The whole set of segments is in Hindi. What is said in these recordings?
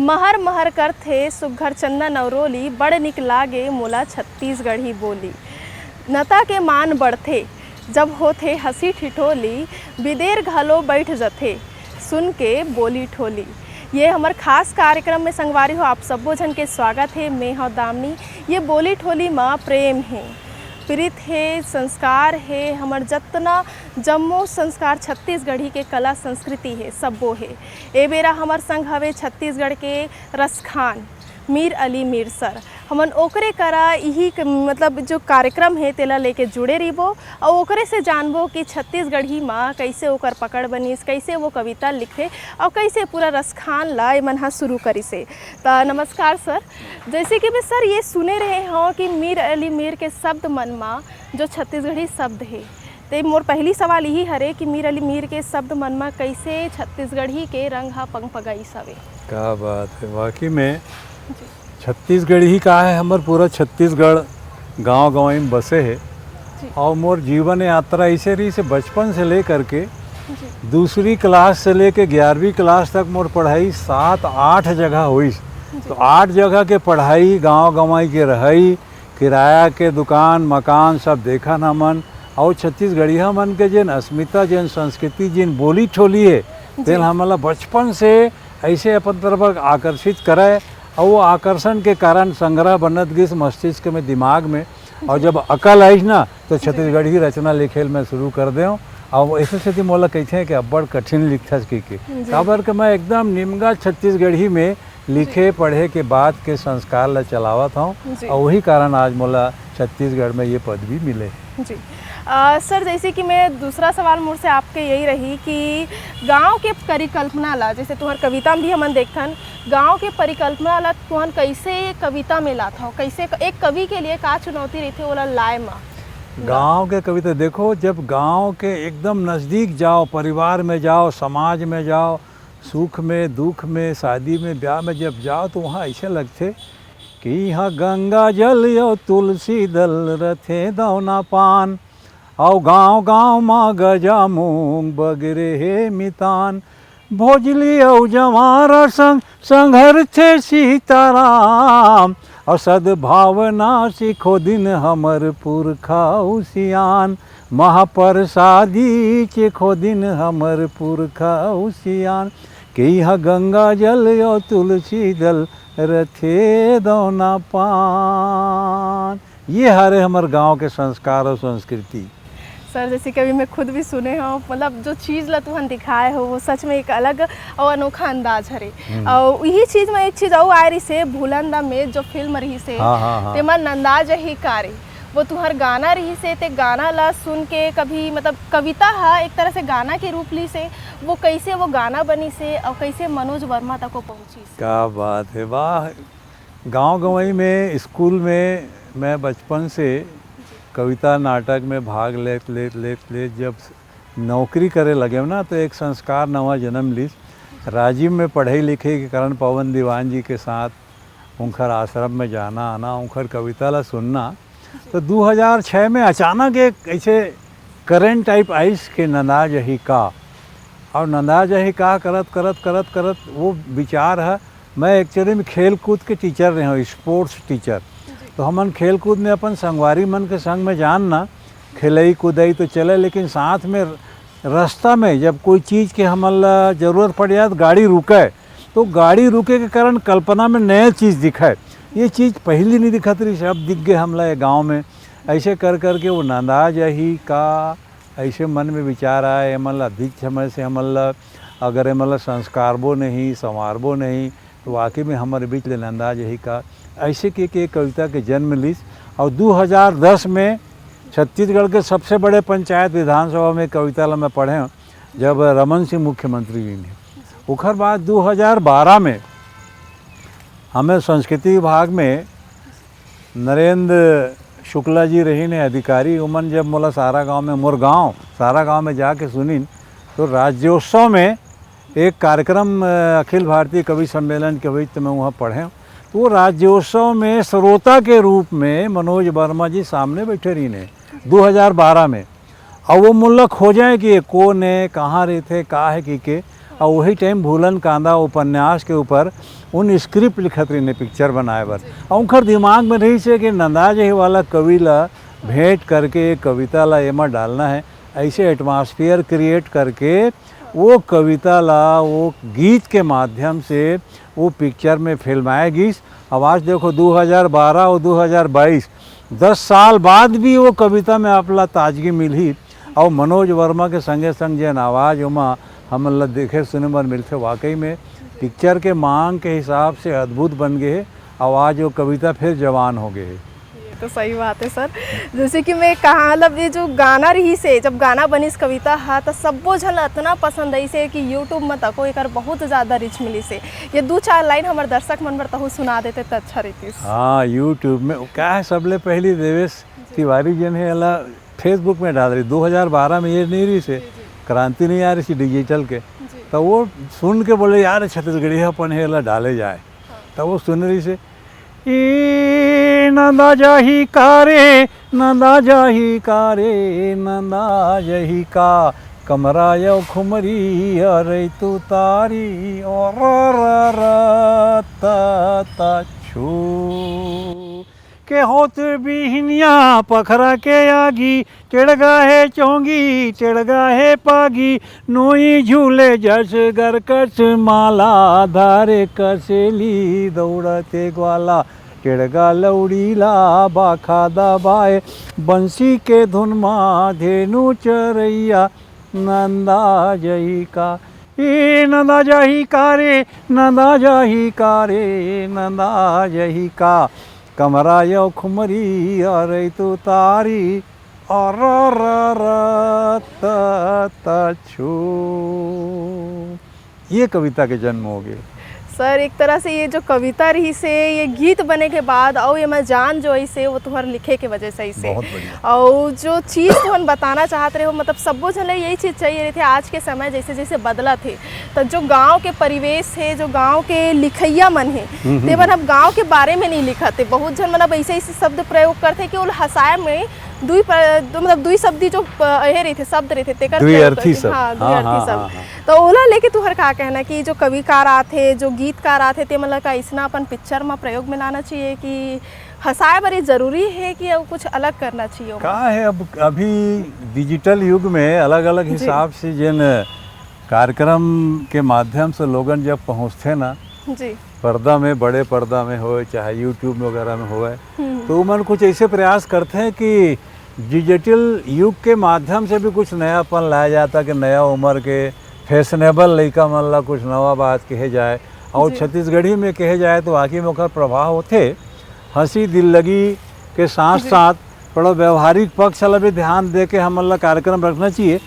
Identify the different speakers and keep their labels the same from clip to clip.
Speaker 1: महर महर करथे सुघ्घर चंदन अउरोली, बड़ निक लागे मोला छत्तीसगढ़ी बोली। नता के मान बढ़थे जब होथे हंसी ठिठोली, विदेर घलो बैठ जथे सुन के बोली ठोली। ये हमार खास कार्यक्रम में संगवारी हो आप सब्बो झन के स्वागत है। मैं हूँ दामिनी। ये बोली ठोली माँ प्रेम है, प्रीत है, संस्कार है, हमार जतना जम्मो संस्कार छत्तीसगढ़ी के कला संस्कृति है सब्बो है। ए बेरा हमार संग हवे छत्तीसगढ़ के रसखान मीर अली मीर सर। हमन ओकरे करा यही मतलब जो कार्यक्रम है तेला लेके जुड़े रहिबो और ओकरे से जानबो कि छत्तीसगढ़ी माँ कैसे ओकर पकड़ बनिस, कैसे वो कविता लिखे और कैसे पूरा रसखान ला मन हा शुरू करी से। तो नमस्कार सर। जैसे कि मैं सर ये सुने रहे हो कि मीर अली मीर के शब्द मन माँ जो छत्तीसगढ़ी शब्द है, तो मोर पहली सवाल यही हरे कि मीर अली मीर के शब्द मन में कैसे छत्तीसगढ़ी के रंग हा पंग पगाई सवे।
Speaker 2: क्या बात है, वाकई में छत्तीसगढ़ ही का है। हमार पूरा छत्तीसगढ़ गांव गाँव में बसे है और मोर जीवन यात्रा ऐसे रही से बचपन से लेकर के दूसरी क्लास से लेके 11वीं क्लास तक मोर पढ़ाई 7-8 जगह हुई। तो 8 जगह के पढ़ाई, गांव गंवाई के रहाई, किराया के दुकान मकान सब देखा न मन। और छत्तीसगढ़िया मन के जिन अस्मिता, जिन संस्कृति, जिन बोली ठोली है तेल हमारा बचपन से ऐसे अपन तरफ आकर्षित करे और वो आकर्षण के कारण संग्रह बनत गिस मस्तिष्क में, दिमाग में। और जब अकल आईस ना तो छत्तीसगढ़ी रचना लिखेल मैं शुरू कर दें। और ऐसे स्थिति मोला कहते हैं कि अब बड़ कठिन लिखथस की काबर के मैं एकदम निमगा छत्तीसगढ़ी में लिखे पढ़े के बाद के संस्कार ला चलावत हूँ और वही कारण आज मोला छत्तीसगढ़ में ये पदवी मिले
Speaker 1: जी। सर जैसे कि मैं दूसरा सवाल मोर से आपके यही रही कि गांव के परिकल्पना ला, जैसे तुहर कविता में भी हमन देखथन गांव के परिकल्पना ला तुहन कैसे कविता में लात हो, कैसे एक कवि के लिए का चुनौती रहती ओला लाए माँ
Speaker 2: गांव के कविता। देखो जब गांव के एकदम नज़दीक जाओ, परिवार में जाओ, समाज में जाओ, सुख में दुख में शादी में ब्याह में जब जाओ तो वहाँ ऐसे लगते कि यहाँ गंगा जल यो तुलसी दल रथे दौना पान और गाँव गाँव माँ गजा मूंग बगरे हे मितान भोजली औ जवारा संग संघर थे सीताराम और सद्भावना सिखो दिन हमर पुरखा उसियान महाप्रसादी चिखो दिन हमर पुरखा उसियान कि यह गंगा जल यो तुलसी दल रथे दौना पान। ये हरे हमारे गांव के संस्कार और संस्कृति।
Speaker 1: सर जैसे कभी मैं खुद भी सुने हो, मतलब जो चीज़ ला तुहन दिखाए हो वो सच में एक अलग और अनोखा अंदाज हरे। और यही चीज़ में एक चीज़ और आ रही से भूलन दा में जो फिल्म रही से तेमा नंदाज ही कारे वो तुहर गाना रही से ते गाना ला सुन के कभी मतलब कविता हा एक तरह से गाना के रूप ली से वो कैसे वो गाना बनी से और कैसे मनोज वर्मा तक को पहुँची।
Speaker 2: क्या बात है, वाह। गाँव गंवई में स्कूल में मैं बचपन से कविता नाटक में भाग ले जब नौकरी करे लगे ना तो एक संस्कार नवा जन्म ली। राजीव में पढ़ाई लिखे के कारण पवन दीवान जी के साथ उनखर आश्रम में जाना आना, उनखर कविता ला सुनना। तो 2006 में अचानक एक ऐसे करेंट टाइप आइस के नंदाज ही का और नंदाज ही का करत वो विचार है। मैं एक्चुअली में खेल कूद के टीचर रहे हूँ, स्पोर्ट्स टीचर। तो हमन खेल कूद में अपन संगवारी मन के संग में जानना खेलई कूदई तो चले, लेकिन साथ में रास्ता में जब कोई चीज़ के हमला ज़रूरत पड़ जाए तो गाड़ी रुके, तो गाड़ी रुके के कारण कल्पना में नया चीज़ दिखाए। ये चीज़ पहली नहीं दिखत रही, सब दिख गए हमला ये गाँव में। ऐसे कर के वो नंदाज ही का ऐसे मन में विचार आए मतलब अधिक समय से हमला अगर मतलब संस्कारबो नहीं संवारबो नहीं तो वाकई में हमारे बीच ले नंदाज ही का ऐसे के कविता के जन्म ली। और 2010 में छत्तीसगढ़ के सबसे बड़े पंचायत विधानसभा में कविता ला मैं पढ़े जब रमन सिंह मुख्यमंत्री जी ने। उखर बाद 2012 में हमें संस्कृति विभाग में नरेंद्र शुक्ला जी रही ने अधिकारी। उमन जब मोला सारा गांव में मोर गांव सारा गांव में जाके सुनिन तो राज्योत्सव में एक कार्यक्रम अखिल भारतीय कवि सम्मेलन के हुई तो मैं वहाँ पढ़े। तो वो राज्योत्सव में श्रोता के रूप में मनोज वर्मा जी सामने बैठे रही ने 2012 में। और वो मुल्ला खोजें कि ये कौन है, कहाँ रहते, का है कि के। और वही टाइम भूलन कांदा उपन्यास के ऊपर उन स्क्रिप्ट लिखत रही ने पिक्चर बनाए बर और उनकर दिमाग में रही से कि नंदा जही वाला कवि ला भेंट करके कविता ला एमा डालना है, ऐसे एटमॉस्फेयर क्रिएट करके वो कविता ला वो गीत के माध्यम से वो पिक्चर में फिल्माएगी। अब आज देखो 2012 और 2022 10 साल बाद भी वो कविता में आपला ताजगी मिली और मनोज वर्मा के संगे संग जन आवाज़ उमा हम ला देखे सुने बर मिलते, वाकई में पिक्चर के मांग के हिसाब से अद्भुत बन गए। आवाज़ वो कविता फिर जवान हो गए।
Speaker 1: तो सही बात है सर। जैसे कि मैं कहा मतलब ये जो गाना रही से जब गाना बनिस कविता हा तो सबो झन इतना पसंद आई से कि यूट्यूब में तको एक बहुत ज़्यादा रिच मिली से। ये 2-4 लाइन हमारे दर्शक मन बर तहु सुना देते तो अच्छा रहती।
Speaker 2: हाँ, यूट्यूब में क्या है सबले पहली देवेश तिवारी जन है अला फेसबुक में डाल रही 2012 में, ये नहीं रही से क्रांति नहीं आ रही थी डिजिटल के, तो वो सुन के बोले यार छत्तीसगढ़ी अपन है अला डाले जाए, तो वो सुन रही से नंदा जाही कारे नंदा जाही कारे नंदा जही का कमरा यो खुमरी अरे तू तारी और छू के होत बिहनिया पखरा के आगी टेढ़गा है चौंगी टेढ़गा है पागी नोई झूले जस गर कस माला धारे कसेली दौड़ते ग्वाला टेढ़गा लौड़ीला बाखा दबाए बंसी के धुन मा धेनु चरैया नंदा जही का ए नंदा जही का रे नंदा जही का रे नंदा जही का कमरा यो खुमरी अरे तू तारी और छू। ये कविता के जन्म हो गए
Speaker 1: सर। एक तरह से ये जो कविता रही से ये गीत बने के बाद और ये मैं जान जो ऐसे वो तुम्हारे लिखे के वजह से ऐसे और जो चीज़ तुम बताना चाहते रहे हो मतलब सबो जन यही चीज़ चाहिए रही थे। आज के समय जैसे जैसे बदला थे तो जो गांव के परिवेश है जो गांव के लिखैया मन है ते मन अब गांव के बारे में नहीं लिखा थे। बहुत जन मतलब ऐसे ऐसे शब्द प्रयोग करते कि वो हंसाए में दुई शब्दी जो ये रही थे शब्द रहे थे तेकर
Speaker 2: द्विअर्थी शब्द।
Speaker 1: हाँ, द्विअर्थी शब्द। तो ओला लेके तुहर का कहना कि जो कविकार आते जो गीतकार आते ते मतलब का इसना अपन पिक्चर में प्रयोग में लाना चाहिए कि हंसाए बड़ी जरूरी है कि अब कुछ अलग करना चाहिए?
Speaker 2: क्या है अब अभी डिजिटल युग में अलग अलग हिसाब से जिन कार्यक्रम के माध्यम से लोगन जब पहुँचते ना
Speaker 1: जी
Speaker 2: पर्दा में बड़े पर्दा में हो चाहे यूट्यूब वगैरह में हो तो मन कुछ ऐसे प्रयास करते हैं कि डिजिटल युग के माध्यम से भी कुछ नयापन लाया जाता कि नया उम्र के फैशनेबल लड़का मन ला कुछ नवा बात कहे जाए और छत्तीसगढ़ी में कहे जाए तो आगे में प्रभाव होते हंसी दिल लगी के साथ साथ बड़ा व्यवहारिक पक्ष ला भी ध्यान दे के हम ला कार्यक्रम रखना चाहिए।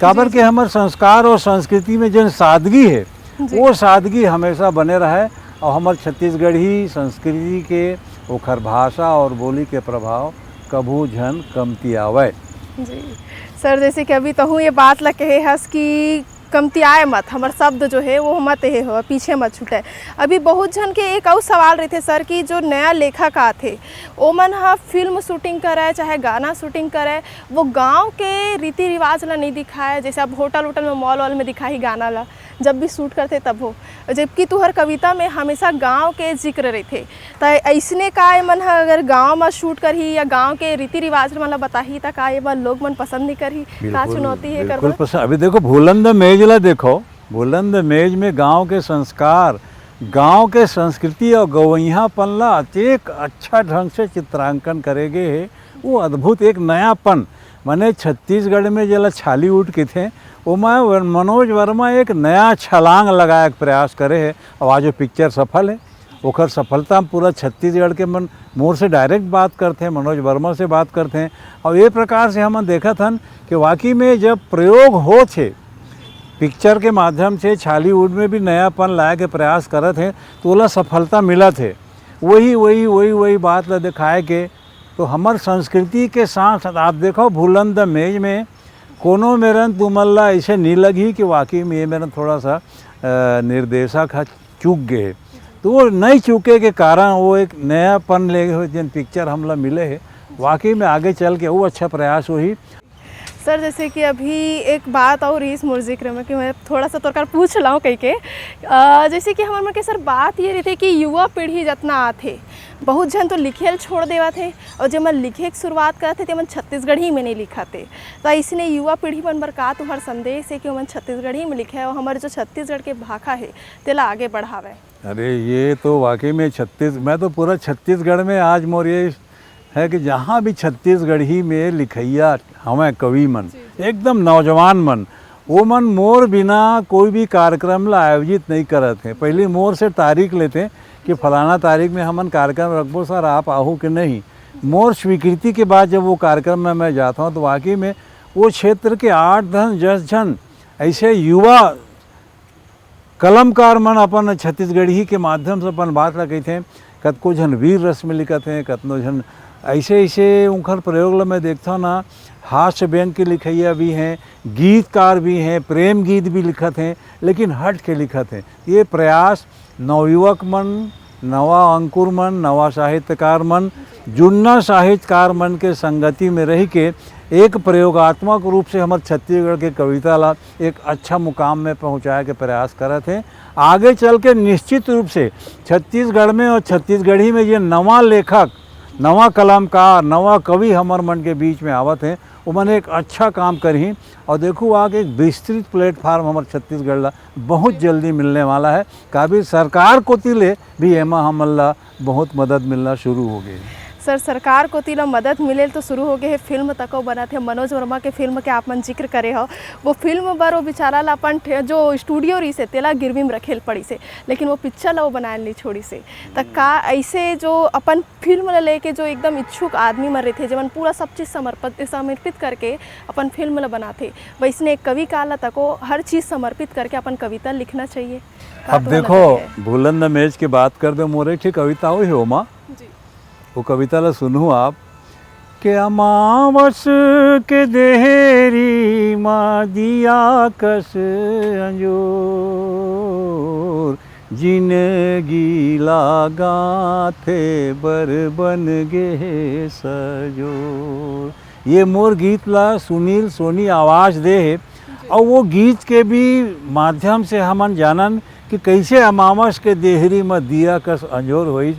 Speaker 2: काबर के हमारे संस्कार और संस्कृति में जो सादगी है वो सादगी हमेशा बने रहे और हमारे छत्तीसगढ़ी संस्कृति के ओखर भाषा और बोली के प्रभाव कभू झन कमती आवे।
Speaker 1: जी सर, जैसे कि अभी तहु ये बात ला कहे हस कि कमतियाए मत हमारे शब्द जो है वो मत हे हो पीछे मत छूटे। अभी बहुत जन के एक और सवाल रहे थे सर कि जो नया लेखक आते ओ मन हा फिल्म शूटिंग करे चाहे गाना शूटिंग करे वो गांव के रीति रिवाज ला नहीं दिखाए। जैसे अब होटल वोटल में मॉल वॉल में दिखाई गाना ला जब भी शूट करते तब हो, जबकि तुहर कविता में हमेशा गांव के जिक्र रहते। तो ऐसने का मन अगर गांव में शूट करही या गांव के रीति रिवाज मतलब बताही तो का ये बार लोग मन पसंद नहीं करही? का चुनौती है कर?
Speaker 2: अभी देखो बुलंद मेज ला देखो, बुलंद मेज में गांव के संस्कार गांव के संस्कृति और गवैयापन ला एक अच्छा ढंग से चित्रांकन करेगे है। वो अद्भुत एक नयापन माने छत्तीसगढ़ में जला छाली उठ के थे उमा मनोज वर्मा एक नया छलांग लगाए प्रयास करे है और आज जो पिक्चर सफल है ओखर सफलता हम पूरा छत्तीसगढ़ के मन मोर से डायरेक्ट बात करते हैं, मनोज वर्मा से बात करते हैं। और ये प्रकार से हम देखा था कि वाकई में जब प्रयोग हो थे पिक्चर के माध्यम से छालीवुड में भी नयापन लाए के प्रयास करत हैं तो ओला सफलता मिला थे। वही बात ला दिखाए के तो हमार संस्कृति के साथ आप देखो बुलंद मेज में कोनो मेरन तुमल्ला ऐसे नहीं लगी कि वाकई में ये मेरन थोड़ा सा निर्देशक चूक गए, तो वो नहीं चूके के कारण वो एक नयापन ले हुए जिन पिक्चर हमला मिले है वाकई में आगे चल के वो अच्छा प्रयास हुई।
Speaker 1: सर जैसे कि अभी एक बात और इस मोर जिक्र में कि मैं थोड़ा सा तोरकर पूछ लाऊँ कह के जैसे कि हमारे मन के सर बात ये रही थी कि युवा पीढ़ी जितना आथे बहुत जन तो लिखेल छोड़ देवा थे और जब मैं लिखे की शुरुआत करते थे मन छत्तीसगढ़ी में नहीं लिखा थे तो इसने युवा पीढ़ी मन बर का तुम्हार संदेश है कि मन छत्तीसगढ़ी में लिखे और हमारे जो छत्तीसगढ़ के भाषा है तेला आगे बढ़ावे।
Speaker 2: अरे ये तो वाकई में मैं तो पूरा छत्तीसगढ़ में आज मोर ये है कि जहाँ भी छत्तीसगढ़ी में लिखैया हमें कवि मन एकदम नौजवान मन वो मन मोर बिना कोई भी कार्यक्रम ला आयोजित नहीं करत हैं। पहले मोर से तारीख लेते हैं कि फलाना तारीख में हमन कार्यक्रम रखबो सर आप आहू कि नहीं। मोर स्वीकृति के बाद जब वो कार्यक्रम में मैं जाता हूँ तो वाकई में वो क्षेत्र के 8-10 जन ऐसे युवा कलमकार मन अपन छत्तीसगढ़ी के माध्यम से अपन बात ला कहते हैं। कतको जन वीर रस में लिखत हैं, कतनो जन ऐसे ऐसे उनकर प्रयोग ला मैं देखता हूँ ना। हास्य व्यंग के लिखैया भी हैं, गीतकार भी हैं, प्रेम गीत भी लिखत हैं, लेकिन हट के लिखत हैं। ये प्रयास नवयुवक मन, नवा अंकुर मन, नवा साहित्यकार मन, जुन्ना साहित्यकार मन के संगति में रह के एक प्रयोगात्मक रूप से हमारे छत्तीसगढ़ के कविता ला एक अच्छा मुकाम में पहुँचाए के प्रयास करत हैं। आगे चल के निश्चित रूप से छत्तीसगढ़ में और छत्तीसगढ़ी में ये नवा लेखक, नवा कलामकार, नवा कवि हमार मन के बीच में आवत हैं। वो मन एक अच्छा काम करही और देखो आगे एक विस्तृत प्लेटफार्म हमारे छत्तीसगढ़ ला बहुत जल्दी मिलने वाला है। काबिल सरकार को तिले भी एमा हमन ला बहुत मदद मिलना शुरू हो गई।
Speaker 1: सर सरकार को तिला मदद मिले तो शुरू हो गए है। फिल्म तक बना थे मनोज वर्मा के फिल्म के आप मन जिक्र करे हो। वो फिल्म बर वो बेचारा ला अपन जो स्टूडियो रही से तेला गिरवी में रखेल पड़ी से, लेकिन वो पिक्चर ला वो बनाए नहीं छोड़ी से। तक का ऐसे जो अपन फिल्म ला लेके जो एकदम इच्छुक आदमी मन रहे थे जब पूरा सब चीज़ समर्पित करके अपन फिल्म ला बनाते, वैसने कवि काला तको हर चीज़ समर्पित करके अपन कविता लिखना चाहिए।
Speaker 2: अब देखो भूलन मेज की बात कर दो, मोरे की कविता हुई हो माँ, वो कविता ला सुनू आप के अमावस के देहरी माँ दिया कस अंजोर जिनगी लागा थे बर बन गे सजोर। ये मोर गीत ला सुनील सोनी आवाज़ दे और वो गीत के भी माध्यम से हमन जानन कि कैसे अमावस के देहरी में दिया कस अंजोर होई।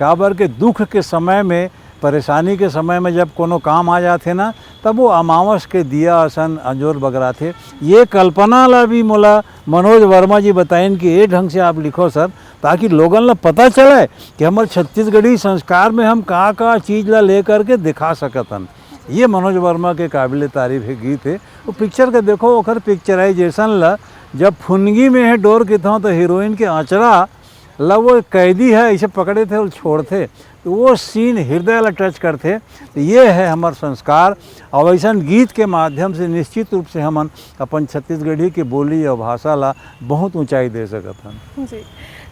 Speaker 2: काबर के दुख के समय में, परेशानी के समय में जब कोनो काम आ जाते ना तब वो अमावस के दिया असन अंजोर बगराथे। ये कल्पना ला भी मोला मनोज वर्मा जी बताइन कि ये ढंग से आप लिखो सर, ताकि लोगन ला पता चले कि हमारे छत्तीसगढ़ी संस्कार में हम का चीज़ ला ले करके दिखा सकतन। ये मनोज वर्मा के काबिल तारीफ है गीत है। वो पिक्चर के देखो ओखर पिक्चराइजेशन ला जब फुनगी में है डोर के तो हीरोइन के आँचरा ला वो कैदी है ऐसे पकड़े थे और छोड़ते, तो वो सीन हृदय ला टच करते। तो ये है हमार संस्कार और ऐसा गीत के माध्यम से निश्चित रूप से हमन अपन छत्तीसगढ़ी के बोली और भाषा ला बहुत ऊंचाई दे सकत हन।
Speaker 1: जी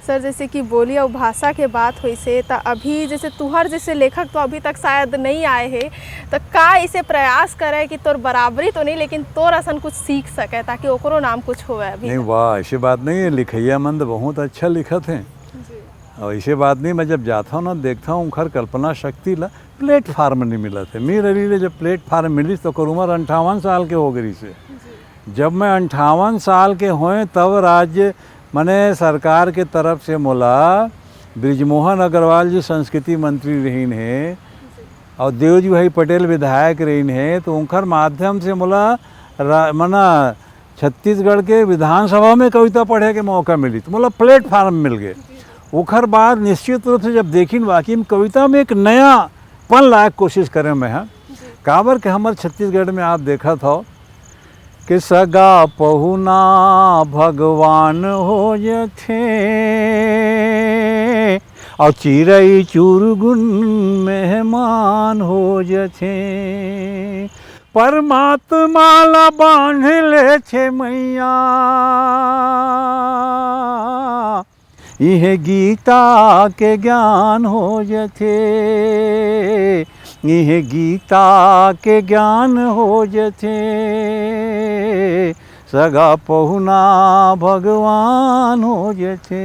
Speaker 1: सर, जैसे कि बोली और भाषा के बात हुई से तो अभी जैसे तुहर जैसे लेखक तो अभी तक शायद नहीं आए हैं, तो का इसे प्रयास करे कि तोर बराबरी तो नहीं लेकिन तोर असन कुछ सीख सके ताकि ओकरो नाम कुछ होवे। अभी
Speaker 2: नहीं वाह ऐसी बात नहीं है, लिखैया मन तो बहुत अच्छा लिखत हैं और ऐसे बात नहीं। मैं जब जाता हूँ ना देखता हूँ उनकर कल्पना शक्ति ला प्लेटफार्म नहीं मिला थे। मेरे अभी जब प्लेटफार्म मिली तो उम्र 58 साल के हो गई से। जब मैं 58 साल के हुए तब राज्य मैंने सरकार के तरफ से मोला ब्रिजमोहन अग्रवाल जी संस्कृति मंत्री रहीन है और देवजी भाई पटेल विधायक रहीन है, तो उनकर माध्यम से मोला मना छत्तीसगढ़ के विधानसभा में कविता पढ़े के मौका मिली, तो मोला प्लेटफार्म मिल गए। ओखर बाद निश्चित रूप से जब देखिन वाकई में कविता में एक नया पन लायक कोशिश करें मैं। हाँ काबर के हमारे छत्तीसगढ़ में आप देखा था कि सगा पहुना भगवान हो जथे और चिरई चुरगुन मेहमान हो जथे। परमात्मा ला बांध ले छे मैया यह गीता के ज्ञान हो जथे, यह गीता के ज्ञान हो जथे सगा पहुना भगवान हो जथे।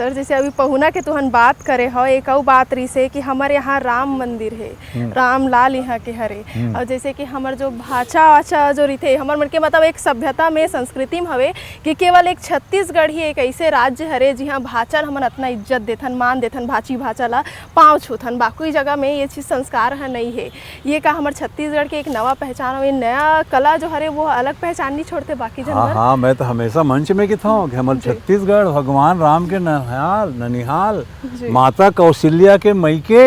Speaker 1: सर जैसे अभी पहुना के तुहन बात करे हो, एक और बात रही से कि हमारे यहाँ राम मंदिर है, राम लाल यहाँ के हरे। और जैसे कि हमार जो भाषा वाचा जो रही हमार मन के मतलब एक सभ्यता में संस्कृति में हवे कि केवल एक छत्तीसगढ़ ही एक ऐसे राज्य हरे जिहाँ भाषा हमन इतना इज्जत देथन, मान देथन, भाषी भाषा ला पाँव छूथन। बाकी जगह में ये चीज़ संस्कार है नहीं है। ये का हमारे छत्तीसगढ़ के एक नवा पहचान हो, नया कला जो हरे वो अलग पहचान नहीं छोड़ते बाकी जानवर।
Speaker 2: हाँ, मैं तो हमेशा मंच में कहता हूँ कि हमारे छत्तीसगढ़ भगवान राम के ननिहाल, माता कौशल्या के मैके,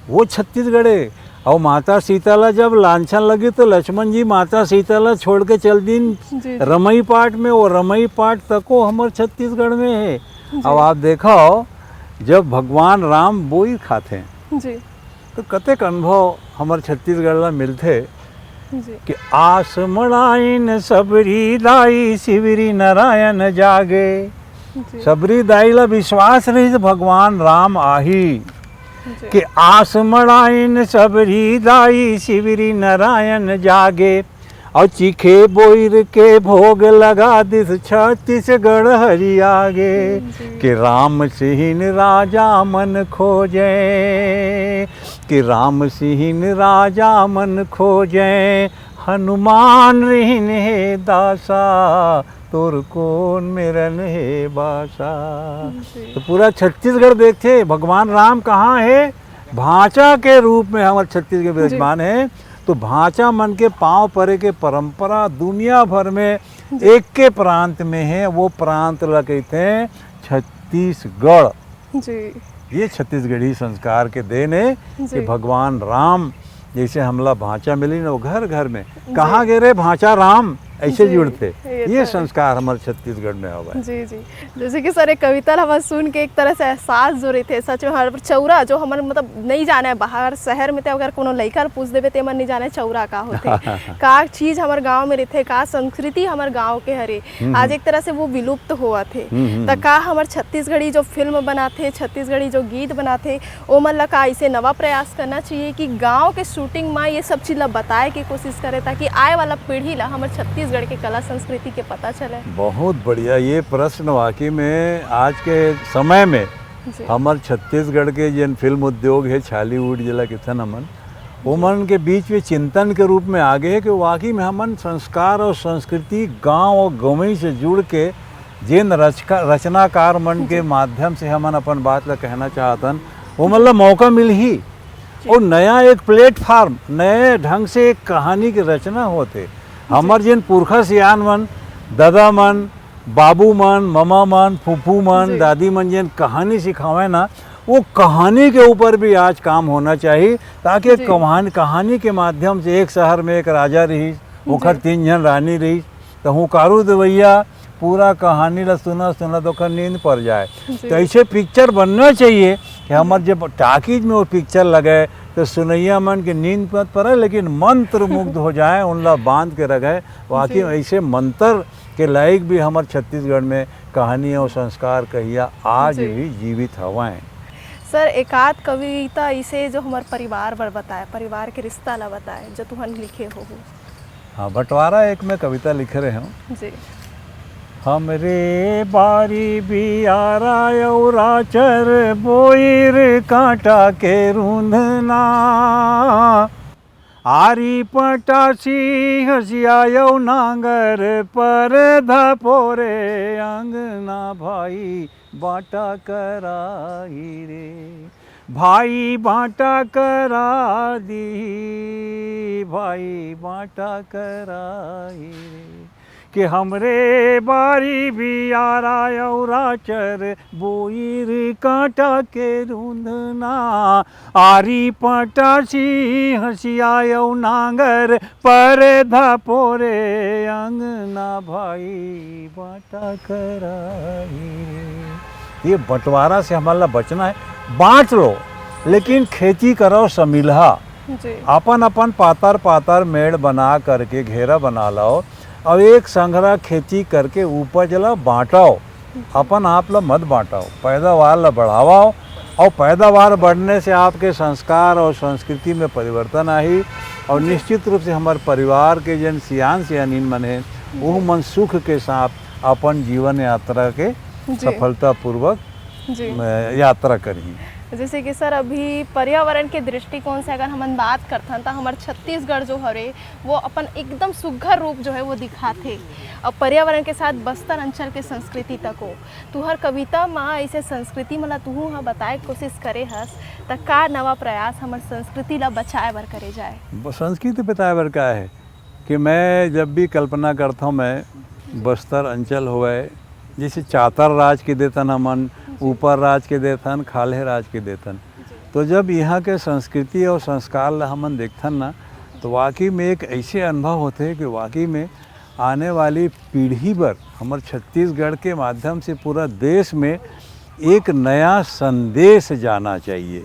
Speaker 2: वो छत्तीसगढ़ है। और माता सीता ला जब लांछन लगी तो लक्ष्मण जी माता सीता ला छोड़ के चल दिन रमई पाट में, वो रमई पाट तको हमारे छत्तीसगढ़ में है। अब आप देखो जब भगवान राम बोई खाते हैं तो कतेक अनुभव हमारे छत्तीसगढ़ ला मिलते कि आस मड़ाइन सबरी दाई शिवरी नारायण जागे। सबरी दाई ला विश्वास रही भगवान राम आही कि आस मड़ाइन सबरी दाई शिवरी नारायण जागे। और चीखे बोईर के भोग लगा दिस छत्तीसगढ़ हरि आगे कि राम सिंह राजा मन खोजे, कि राम सिंह राजा मन खोजे, हनुमान रिहिन हे दासा तोर कौन मेरन है बासा। तो पूरा छत्तीसगढ़ देखते भगवान राम कहाँ है, भाषा के रूप में हमारे छत्तीसगढ़ विराजमान है। तो भाषा मन के पांव परे के परंपरा दुनिया भर में एक के प्रांत में है, वो प्रांत ला कहते हैं छत्तीसगढ़ जी। ये छत्तीसगढ़ी संस्कार के देन है कि भगवान राम जैसे हमला भाषा मिली ना वो घर घर में कहाँ गए रे भाषा राम ऐसे जुड़ते, ये संस्कार हमारे छत्तीसगढ़ में होगा।
Speaker 1: जी जी, जैसे कि सर एक कविता हम सुन के एक तरह से एहसास जो रहे थे सच में हर चौरा जो हमारे मतलब नहीं जाने है बाहर शहर में, तो अगर कोनो लड़का पूछ देवे तो मन नहीं जाने चौरा का होते का चीज हमारे गांव में रहते, का संस्कृति हमारे गांव के हरे आज एक तरह से वो विलुप्त हुआ थे। तो का हमारे छत्तीसगढ़ी जो फिल्म बनाते, छत्तीसगढ़ी जो गीत बनाते, वो मन ला का ऐसे नवा प्रयास करना चाहिए कि गाँव के शूटिंग में ये सब चीज ला बताए की कोशिश करे ताकि आए वाला पीढ़ी ला हमारे छत्तीसगढ़ के कला संस्कृति के पता चले। बहुत
Speaker 2: बढ़िया ये प्रश्न वाकई में आज के समय में हमारे छत्तीसगढ़ के जिन फिल्म उद्योग है छालीवुड जिला कितन हमन उमन के बीच में चिंतन के रूप में आगे है कि वाकई में हमन संस्कार और संस्कृति गांव और गवई से जुड़ के जिन रचनाकार मन के माध्यम से हमन अपन बात ला कहना चाहतन वो मतलब मौका मिल ही और नया एक प्लेटफार्म नए ढंग से एक कहानी की रचना होते। हमार जिन पुरखा सियान मन, दादा मन, बाबू मन, मामा मन, फूफू मन, दादी मन जिन कहानी सिखावे ना, वो कहानी के ऊपर भी आज काम होना चाहिए ताकि कहानी के माध्यम से एक शहर में एक राजा रही, ओखर 3 जन रानी रही, तो हुकारू दवैया पूरा कहानी ला सुना तो नींद पड़ जाए। तो ऐसे पिक्चर बनना चाहिए कि हमारे जब टाकीज में वो पिक्चर लगे तो सुनैया मन के नींद मत पड़े लेकिन मंत्र मुग्ध हो जाए, उनला बांध के रखे। वाकई ऐसे मंत्र के लायक भी हमारे छत्तीसगढ़ में कहानी और संस्कार कहिया आज भी जीवित हवाएं।
Speaker 1: सर एकाध कविता इसे जो हमारे परिवार पर बताए, परिवार के रिश्ता ला बताए जो तुहन लिखे हो।
Speaker 2: हाँ, बंटवारा एक में कविता लिख रहे हूँ
Speaker 1: जी।
Speaker 2: हमरे बारी बियारा यौरा चर बोईर कांटा के रूंधना, आरी पटासी हसिया यौ नांगर पर धपोरे अंगना भाई बाटा कराही रे, भाई बाटा करा दी, भाई बाटा कराही रे, कि हमरे बारी बियारा यौरा चर बोईर कांटा के रूंधना, आरी पटासी हसिया यौ नांगर पर धपोरे अंगना भाई बाटा कराही। ये बंटवारा से हमारा बचना है, बांट लो लेकिन खेती करो समिलहा, अपन अपन पातर पातर मेड़ बना करके घेरा बना लो और एक संघरा खेती करके उपज ला बांटाओ, अपन आप ला मत बांटाओ, पैदावार ला बढ़ावाओ और पैदावार बढ़ने से आपके संस्कार और संस्कृति में परिवर्तन आई और निश्चित रूप से हमारे परिवार के जन सियान सियानीन मन है वो मन सुख के साथ अपन जीवन यात्रा के सफलतापूर्वक
Speaker 1: जी।
Speaker 2: यात्रा करी।
Speaker 1: जैसे कि सर अभी पर्यावरण के दृष्टिकोण से अगर हम बात करथन तो हमारे छत्तीसगढ़ जो हरे वो अपन एकदम सुघ्घर रूप जो है वो दिखाते और पर्यावरण के साथ बस्तर अंचल के संस्कृति तक हो। तुहर कविता में ऐसे संस्कृति मला तुहू हाँ बताए के कोशिश करे हस त का नवा प्रयास हमारे संस्कृति ला बचाए बर करे जाए।
Speaker 2: संस्कृति बताए बर का है कि मैं जब भी कल्पना करता हूँ, मैं बस्तर अंचल हुए जैसे चातर राज के देतन, हमन ऊपर राज के देतन, खाले राज के देतन, तो जब यहाँ के संस्कृति और संस्कार ला हमन देखथन ना तो वाकई में एक ऐसे अनुभव होते हैं कि वाकई में आने वाली पीढ़ी पर हमारे छत्तीसगढ़ के माध्यम से पूरा देश में एक नया संदेश जाना चाहिए।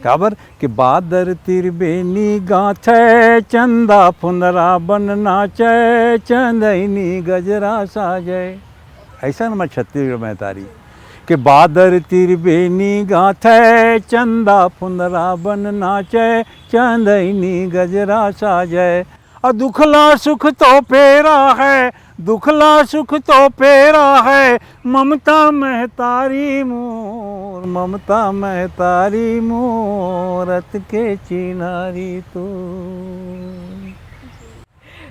Speaker 2: काबर कि बादर तिर बेनी गाथे चंदा फुंदरा बन नाचे चंदनी गजरा साजे, ऐसा न छत्तीसगढ़ में तारी कि बादर तिर बेनी गाथे चंदा फुंदरा बन नाचे चंदनी गजरा साजे। और दुखला सुख तो पेरा है, दुखला सुख तो पेरा है, ममता महतारी मोर, ममता महतारी मोरत के चिनारी तू।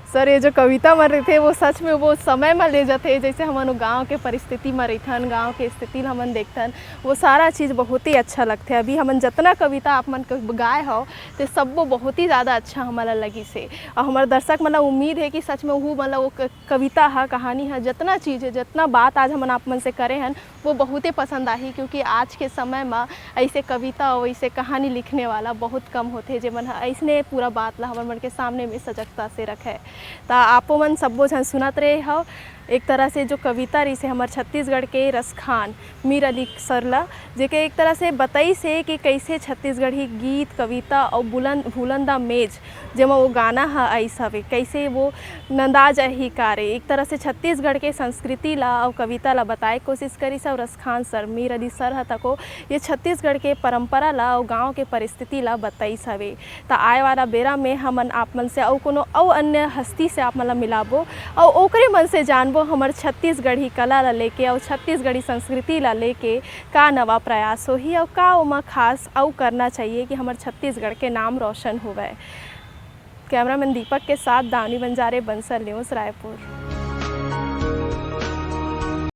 Speaker 1: सर ये जो कविता में रहते वो सच में वो समय में ले जाते, जैसे हमन गांव के परिस्थिति में रहथन, गांव के स्थिति ला हमन देखथन, वो सारा चीज़ बहुत ही अच्छा लगते। अभी हमन जितना कविता आप मन गाए हो तो सब वो बहुत ही ज़्यादा अच्छा हमारा लगी से, और हमारे दर्शक मतलब उम्मीद है कि सच में वो मतलब वो कविता है, कहानी है, जितना चीज़ है, जितना बात आज हमन आप मन से करे हैं वो बहुत ही पसंद आई, क्योंकि आज के समय में ऐसे कविता और ऐसे कहानी लिखने वाला बहुत कम होते जे मन ऐसने पूरा बात ला हमन मन के सामने में सजगता से रखे। तो आपो मन सबो झन सुनत रहे हो एक तरह से जो कविता रही से हमारे छत्तीसगढ़ के रसखान मीर अली सर ला, जेके एक तरह से बताई से कि कैसे छत्तीसगढ़ी गीत कविता और भूलंदा मेज जेमा वो गाना है ऐसा हवे, कैसे वो नंदाज ही कारे एक तरह से छत्तीसगढ़ के संस्कृति ला और कविता ला बताए कोशिश करी से। और रसखान सर मीर अली सर ह तको ये छत्तीसगढ़ के परंपरा ला और गाँव के परिस्थिति ला बताई हवे। तो आए वाला बेरा में हमन आप मन से और कोनो और अन्य हस्ती से आप मन ला मिलाबो और ओकरे मन से जानबो हमारे छत्तीसगढ़ी कला ला लेके और छत्तीसगढ़ी संस्कृति ला लेके का नवा प्रयास होही और का ओमा खास और करना चाहिए कि हमारे छत्तीसगढ़ के नाम रोशन होवे। कैमरामैन दीपक के साथ दानी बंजारे, बंसल न्यूज़, रायपुर।